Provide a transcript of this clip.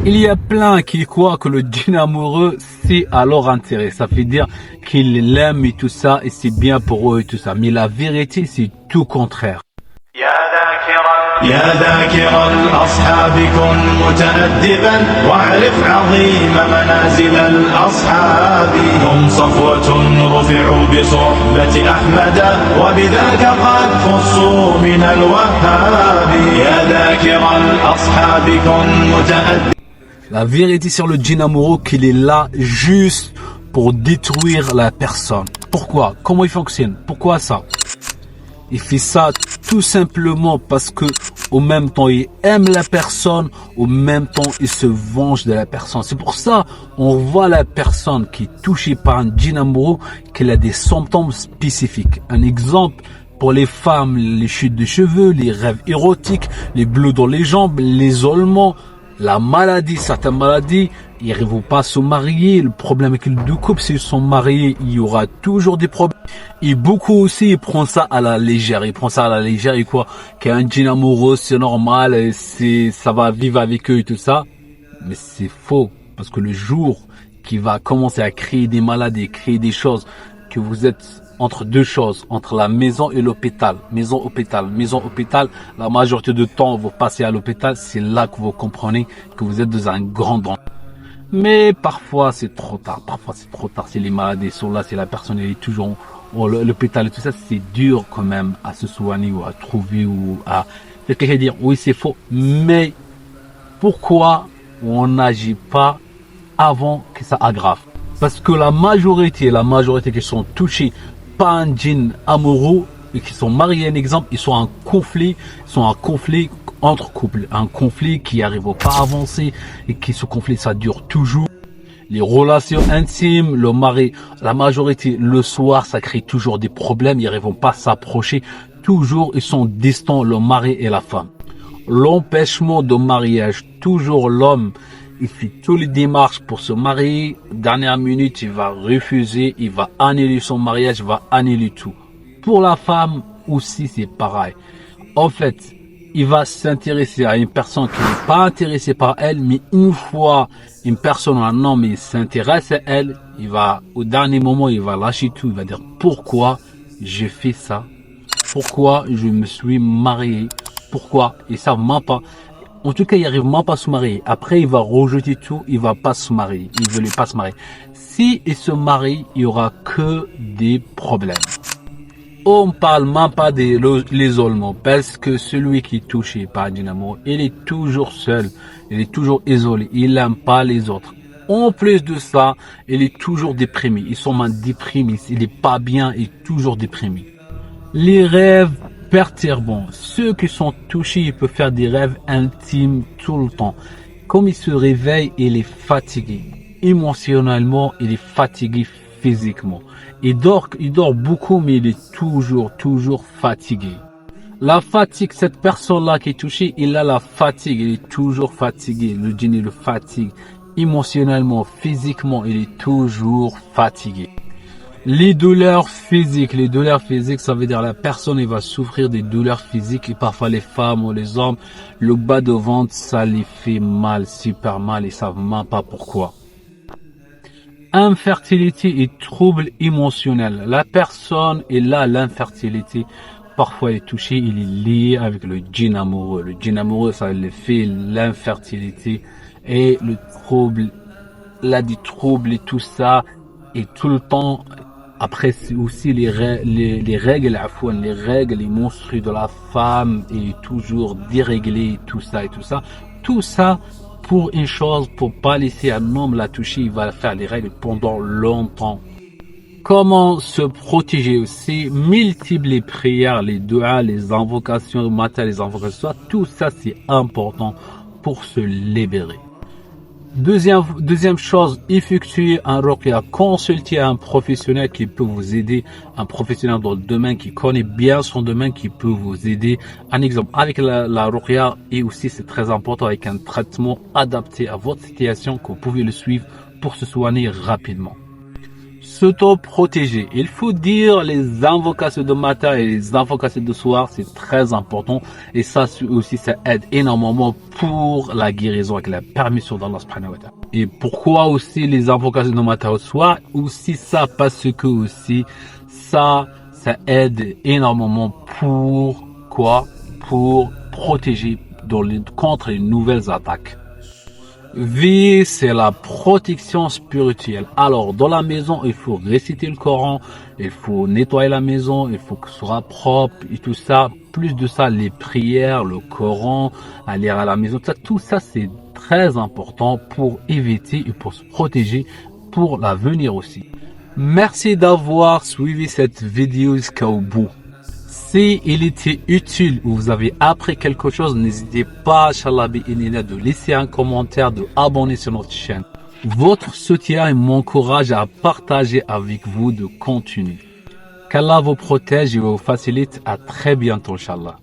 Il y a plein qui croient que le djinn amoureux, c'est à leur intérêt. Ça veut dire qu'ils l'aiment et tout ça, et c'est bien pour eux et tout ça. Mais la vérité, c'est tout contraire. يا ذاكر الأصحاب كن متأدبا واعرف عظيم منازل الأصحاب هم صفوة رفعوا بصحبة أحمد وبذاك قد خصوا من الوهاب يا ذاكر الأصحاب كن متأدبا. La vérité sur le djinn amoureux, qu'il est là juste pour détruire la personne. Pourquoi? Comment il fonctionne? Pourquoi ça? Il fait ça tout simplement parce que au même temps il aime la personne, au même temps il se venge de la personne. C'est pour ça on voit la personne qui est touchée par un djinn amoureux qu'elle a des symptômes spécifiques. Un exemple pour les femmes, les chutes de cheveux, les rêves érotiques, les bleus dans les jambes, l'isolement, la maladie, certaines maladies, ils n'arrivent pas à se marier. Le problème avec les deux couples, s'ils sont mariés, il y aura toujours des problèmes. Et beaucoup aussi, ils prennent ça à la légère. Ils prennent ça à la légère et quoi, qu'un djinn amoureux, c'est normal, ça va vivre avec eux et tout ça. Mais c'est faux. Parce que le jour qui va commencer à créer des maladies, créer des choses, que vous êtes entre deux choses, entre la maison et l'hôpital. Maison, hôpital, la majorité du temps, vous passez à l'hôpital, c'est là que vous comprenez que vous êtes dans un grand danger. Mais parfois, c'est trop tard. Si les maladies sont là, si la personne est toujours à l'hôpital et tout ça, c'est dur quand même à se soigner ou à trouver ou à... Quelqu'un dire, oui, c'est faux. Mais pourquoi on n'agit pas avant que ça aggrave? Parce que la majorité qui sont touchés par un djinn amoureux et qui sont mariés, un exemple, ils sont en conflit, entre couples, un conflit qui n'arrive pas à avancer et qui ce conflit ça dure toujours. Les relations intimes, le mari, la majorité, le soir, ça crée toujours des problèmes, ils n'arrivent pas à s'approcher, toujours ils sont distants, le mari et la femme. L'empêchement de mariage, toujours l'homme, il fait toutes les démarches pour se marier. Dernière minute, il va refuser, il va annuler son mariage, il va annuler tout. Pour la femme aussi, c'est pareil. En fait, il va s'intéresser à une personne qui n'est pas intéressée par elle, mais une fois une personne, un homme, il s'intéresse à elle, il va, au dernier moment, il va lâcher tout, il va dire pourquoi j'ai fait ça, pourquoi je me suis marié, pourquoi, ils savent même pas. En tout cas, il n'arrive même pas à se marier. Après, il va rejeter tout, il va pas se marier. Il ne veut pas se marier. Si il se marie, il y aura que des problèmes. On parle même pas de l'isolement parce que celui qui est touché par un djinn amoureux, il est toujours seul, il est toujours isolé, il n'aime pas les autres. En plus de ça, il est toujours déprimé. Ils sont même déprimés, il n'est pas bien, il est toujours déprimé. Les rêves perturbants. Ceux qui sont touchés, ils peuvent faire des rêves intimes tout le temps. Comme il se réveille, il est fatigué. Émotionnellement, il est fatigué physiquement. Il dort beaucoup, mais il est toujours fatigué. La fatigue, cette personne-là qui est touchée, il a la fatigue, il est toujours fatigué. Le djinn, il le fatigue. Émotionnellement, physiquement, il est toujours fatigué. Les douleurs physiques, ça veut dire la personne elle va souffrir des douleurs physiques et parfois les femmes ou les hommes, le bas de ventre ça les fait mal, super mal, ils savent même pas pourquoi. Infertilité et troubles émotionnels. La personne est là, l'infertilité, parfois est touchée, il est lié avec le djinn amoureux. Le djinn amoureux ça le fait l'infertilité et le trouble, là des troubles et tout ça et tout le temps. Après, c'est aussi les règles, les menstrues de la femme est toujours déréglée, tout ça. Tout ça pour une chose, pour pas laisser un homme la toucher, il va faire les règles pendant longtemps. Comment se protéger aussi? Multiples les prières, les doigts, les invocations matin, les invocations, tout ça c'est important pour se libérer. Deuxième chose, effectuer un ruqya, consulter un professionnel qui peut vous aider, un professionnel dans le domaine qui connaît bien son domaine qui peut vous aider. Un exemple, avec la ruqya et aussi c'est très important avec un traitement adapté à votre situation que vous pouvez le suivre pour se soigner rapidement. s'auto-protéger. Il faut dire les invocations de matin et les invocations de soir, c'est très important. Et ça aussi, ça aide énormément pour la guérison avec la permission d'Allah subhanahu wa ta'ala. Et pourquoi aussi les invocations de matin au soir? Aussi ça, parce que aussi, ça aide énormément pour quoi? Pour protéger contre les nouvelles attaques. V, c'est la protection spirituelle. Alors, dans la maison, il faut réciter le Coran, il faut nettoyer la maison, il faut que ce soit propre et tout ça. Plus de ça, les prières, le Coran, à lire à la maison, tout ça, c'est très important pour éviter et pour se protéger pour l'avenir aussi. Merci d'avoir suivi cette vidéo jusqu'au bout. Si il était utile ou vous avez appris quelque chose, n'hésitez pas, Inch'Allah bi'inillah, de laisser un commentaire, de abonner sur notre chaîne. Votre soutien m'encourage à partager avec vous de contenu. Qu'Allah vous protège et vous facilite. À très bientôt, Inch'Allah.